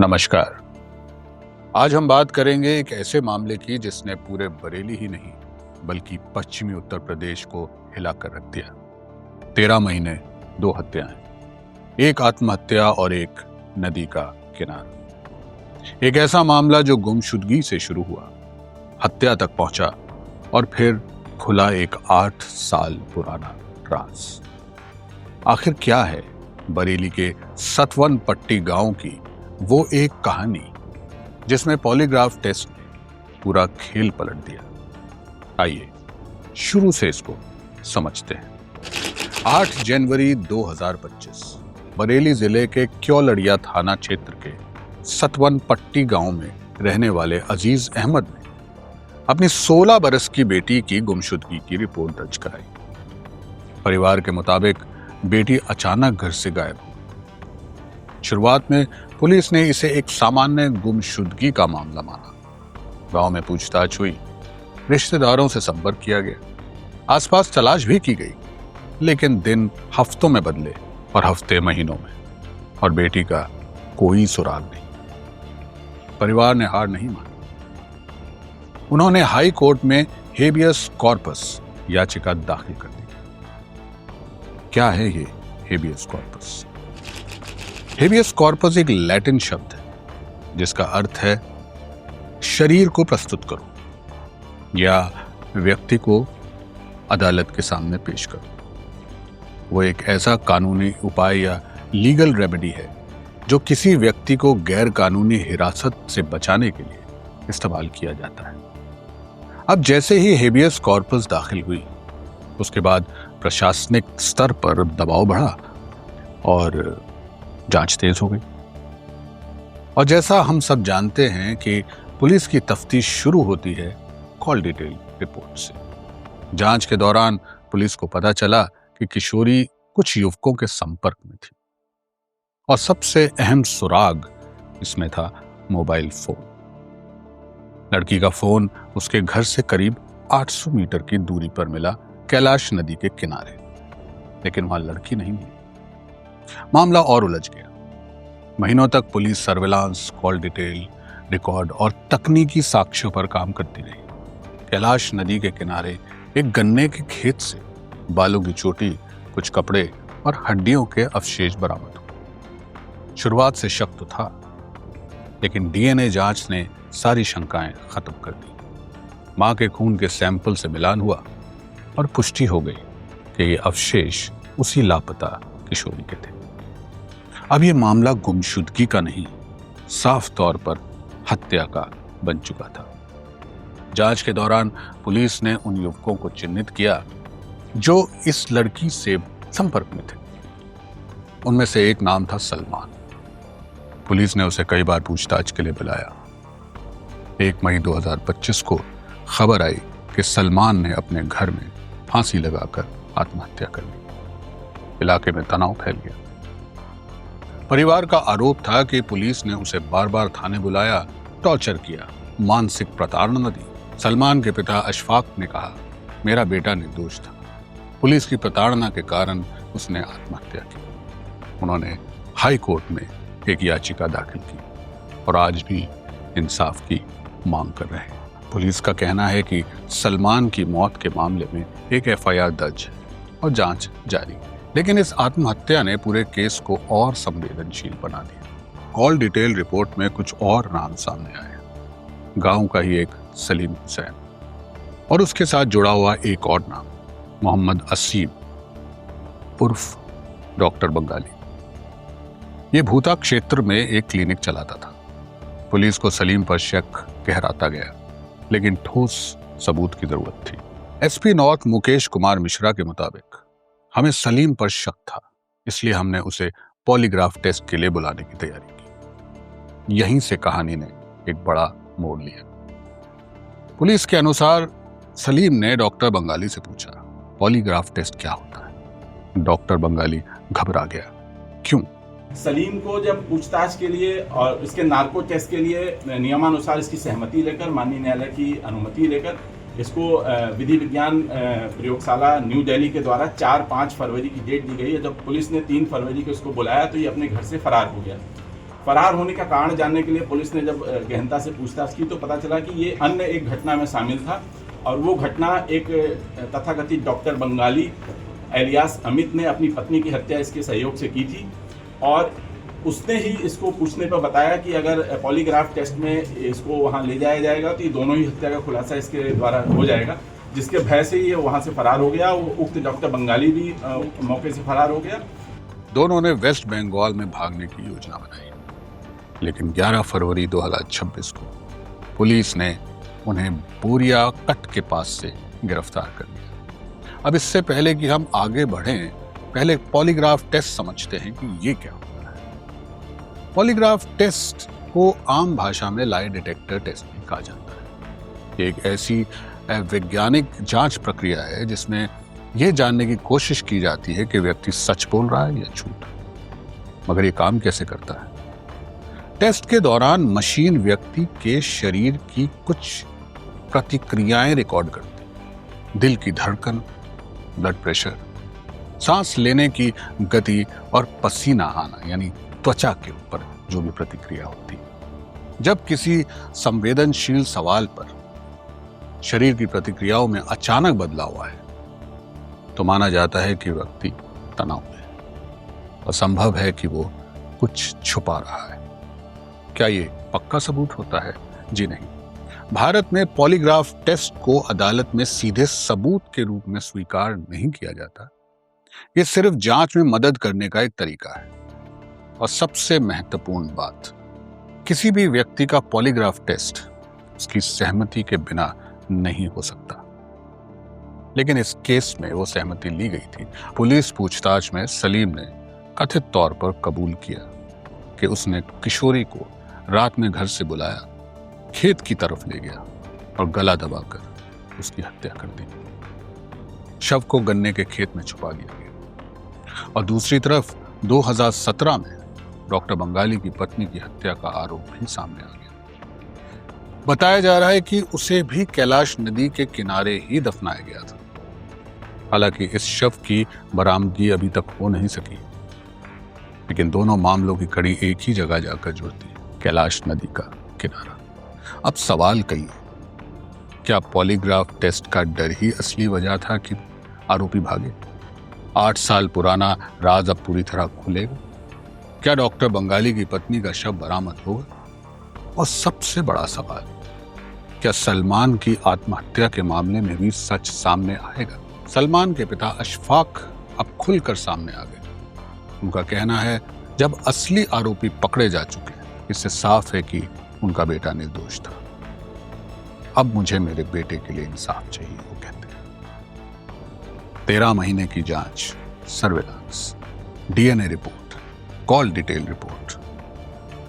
नमस्कार। आज हम बात करेंगे एक ऐसे मामले की जिसने पूरे बरेली ही नहीं बल्कि पश्चिमी उत्तर प्रदेश को हिलाकर रख दिया। 13 महीने, 2 हत्याएं, एक आत्महत्या और एक नदी का किनारा। एक ऐसा मामला जो गुमशुदगी से शुरू हुआ, हत्या तक पहुंचा और फिर खुला एक 8 साल पुराना राज। आखिर क्या है बरेली के सतवन पट्टी गांव की वो एक कहानी जिसमें पॉलीग्राफ टेस्ट ने पूरा खेल पलट दिया। आइए शुरू से इसको समझते हैं। 8 जनवरी 2025 बरेली जिले के क्योलड़िया थाना क्षेत्र के सतवन पट्टी गांव में रहने वाले अजीज अहमद ने अपनी 16 बरस की बेटी की गुमशुदगी की रिपोर्ट दर्ज कराई। परिवार के मुताबिक बेटी अचानक घर से गायब हो। शुरुआत में पुलिस ने इसे एक सामान्य गुमशुदगी का मामला माना। गांव में पूछताछ हुई, रिश्तेदारों से संपर्क किया गया, आसपास तलाश भी की गई, लेकिन दिन हफ्तों में बदले और हफ्ते महीनों में, और बेटी का कोई सुराग नहीं। परिवार ने हार नहीं मानी। उन्होंने हाई कोर्ट में हेबियस कॉर्पस याचिका दाखिल कर दी। क्या है ये हेबियस कॉर्पस? हेबियस कॉर्पस एक लैटिन शब्द है जिसका अर्थ है शरीर को प्रस्तुत करो या व्यक्ति को अदालत के सामने पेश करो। वो एक ऐसा कानूनी उपाय या लीगल रेमेडी है जो किसी व्यक्ति को गैर कानूनी हिरासत से बचाने के लिए इस्तेमाल किया जाता है। अब जैसे ही हेबियस कॉर्पस दाखिल हुई, उसके बाद प्रशासनिक स्तर पर दबाव बढ़ा और जांच तेज हो गई। और जैसा हम सब जानते हैं कि पुलिस की तफ्तीश शुरू होती है कॉल डिटेल रिपोर्ट से। जांच के दौरान पुलिस को पता चला कि किशोरी कुछ युवकों के संपर्क में थी और सबसे अहम सुराग इसमें था मोबाइल फोन। लड़की का फोन उसके घर से करीब 800 मीटर की दूरी पर मिला, कैलाश नदी के किनारे, लेकिन वहां लड़की नहीं मिली। मामला और उलझ गया। महीनों तक police surveillance, call detail, record और तकनीकी साक्ष्यों पर काम करती रही। कैलाश नदी के किनारे एक गन्ने के खेत से बालों की चोटी, कुछ कपड़े और हड्डियों के अवशेष बरामद हुए। शुरुआत से शक तो था, लेकिन डीएनए जांच ने सारी शंकाएं खत्म कर दी। मां के खून के सैंपल से मिलान हुआ और पुष्टि हो गई कि ये अवशेष उसी लापता किशोरी के थे। अब ये मामला गुमशुदगी का नहीं, साफ तौर पर हत्या का बन चुका था। जांच के दौरान पुलिस ने उन युवकों को चिन्हित किया जो इस लड़की से संपर्क में थे। उनमें से एक नाम था सलमान। पुलिस ने उसे कई बार पूछताछ के लिए बुलाया। 1 मई 2025 को खबर आई कि सलमान ने अपने घर में फांसी लगाकर आत्महत्या कर ली। इलाके में तनाव फैल गया। परिवार का आरोप था कि पुलिस ने उसे बार बार थाने बुलाया, टॉर्चर किया, मानसिक प्रताड़ना दी। सलमान के पिता अशफाक ने कहा, मेरा बेटा निर्दोष था, पुलिस की प्रताड़ना के कारण उसने आत्महत्या की। उन्होंने हाई कोर्ट में एक याचिका दाखिल की और आज भी इंसाफ की मांग कर रहे हैं। पुलिस का कहना है कि सलमान की मौत के मामले में एक एफआईआर दर्ज है और जांच जारी है, लेकिन इस आत्महत्या ने पूरे केस को और संवेदनशील बना दिया। कॉल डिटेल रिपोर्ट में कुछ और नाम सामने आए। गांव का ही एक सलीम हुसैन और उसके साथ जुड़ा हुआ एक और नाम मोहम्मद असीम उर्फ डॉक्टर बंगाली। ये भूता क्षेत्र में एक क्लिनिक चलाता था। पुलिस को सलीम पर शक गहराता गया, लेकिन ठोस सबूत की जरूरत थी। एसपी नॉर्थ मुकेश कुमार मिश्रा के मुताबिक हमें सलीम पर शक था, इसलिए हमने उसे पॉलीग्राफ टेस्ट के लिए बुलाने की तैयारी की। यहीं से कहानी ने एक बड़ा मोड़ लिया। पुलिस के अनुसार सलीम ने डॉक्टर बंगाली से पूछा, पॉलीग्राफ टेस्ट क्या होता है? डॉक्टर बंगाली घबरा गया। क्यों? सलीम को जब पूछताछ के लिए और इसके नार्को टेस्ट के लिए नियमानुसार इसकी सहमति लेकर, माननीय न्यायालय की अनुमति लेकर इसको विधि विज्ञान प्रयोगशाला न्यू दिल्ली के द्वारा 4-5 फरवरी की डेट दी गई है। जब पुलिस ने 3 फरवरी को इसको बुलाया तो ये अपने घर से फरार हो गया। फरार होने का कारण जानने के लिए पुलिस ने जब गहनता से पूछताछ की तो पता चला कि ये अन्य एक घटना में शामिल था, और वो घटना एक तथाकथित डॉक्टर बंगाली एलियास अमित ने अपनी पत्नी की हत्या इसके सहयोग से की थी। और उसने ही इसको पूछने पर बताया कि अगर पॉलीग्राफ टेस्ट में इसको वहाँ ले जाया जाएगा तो ये दोनों ही हत्या का खुलासा इसके द्वारा हो जाएगा, जिसके भय से ये वहाँ से फरार हो गया। उक्त डॉक्टर बंगाली भी मौके से फरार हो गया। दोनों ने वेस्ट बंगाल में भागने की योजना बनाई, लेकिन 11 फरवरी 2026 को पुलिस ने उन्हें बोरिया कट के पास से गिरफ्तार कर लिया। अब इससे पहले कि हम आगे बढ़ें, पहले पॉलीग्राफ टेस्ट समझते हैं कि ये क्या होता है। पॉलीग्राफ टेस्ट को आम भाषा में लाई डिटेक्टर टेस्ट भी कहा जाता है। ये एक ऐसी वैज्ञानिक जांच प्रक्रिया है जिसमें यह जानने की कोशिश की जाती है कि व्यक्ति सच बोल रहा है या झूठ। मगर ये काम कैसे करता है? टेस्ट के दौरान मशीन व्यक्ति के शरीर की कुछ प्रतिक्रियाएं रिकॉर्ड करती है। दिल की धड़कन, ब्लड प्रेशर, सांस लेने की गति और पसीना आना, यानी त्वचा के ऊपर जो भी प्रतिक्रिया होती है। जब किसी संवेदनशील सवाल पर शरीर की प्रतिक्रियाओं में अचानक बदलाव आए तो माना जाता है कि व्यक्ति तनाव में है और संभव है कि वो कुछ छुपा रहा है। क्या ये पक्का सबूत होता है? जी नहीं। भारत में पॉलीग्राफ टेस्ट को अदालत में सीधे सबूत के रूप में स्वीकार नहीं किया जाता। ये सिर्फ जांच में मदद करने का एक तरीका है। और सबसे महत्वपूर्ण बात, किसी भी व्यक्ति का पॉलीग्राफ टेस्ट उसकी सहमति के बिना नहीं हो सकता। लेकिन इस केस में वो सहमति ली गई थी। पुलिस पूछताछ में सलीम ने कथित तौर पर कबूल किया कि उसने किशोरी को रात में घर से बुलाया, खेत की तरफ ले गया और गला दबाकर उसकी हत्या कर दी। शव को गन्ने के खेत में छुपा दिया गया। और दूसरी तरफ 2017 में डॉक्टर बंगाली की पत्नी की हत्या का आरोप भी सामने आ गया। बताया जा रहा है कि उसे भी कैलाश नदी के किनारे ही दफनाया गया था। हालांकि इस शव की बरामदगी अभी तक हो नहीं सकी, लेकिन दोनों मामलों की कड़ी एक ही जगह जाकर जुड़ती है, कैलाश नदी का किनारा। अब सवाल कई है, क्या पॉलीग्राफ टेस्ट का डर ही असली वजह था कि आरोपी भागे? 8 साल पुराना राज अब पूरी तरह खुलेगा? क्या डॉक्टर बंगाली की पत्नी का शव बरामद होगा? और सबसे बड़ा सवाल, क्या सलमान की आत्महत्या के मामले में भी सच सामने आएगा? सलमान के पिता अशफाक अब खुलकर सामने आ गए। उनका कहना है, जब असली आरोपी पकड़े जा चुके हैं, इससे साफ है कि उनका बेटा निर्दोष था। अब मुझे मेरे बेटे के लिए इंसाफ चाहिए, वो कहते हैं। 13 महीने की जांच, surveillance, DNA report, call detail report,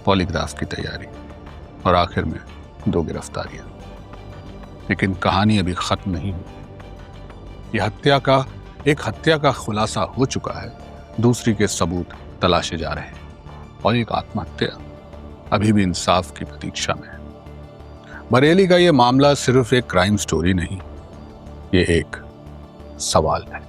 polygraph की तैयारी और आखिर में 2 गिरफ्तारियां। लेकिन कहानी अभी खत्म नहीं हुई। यह हत्या का खुलासा हो चुका है, दूसरी के सबूत तलाशे जा रहे हैं और एक आत्महत्या अभी भी इंसाफ की प्रतीक्षा में है। बरेली का यह मामला सिर्फ एक क्राइम स्टोरी नहीं, ये एक सवाल है।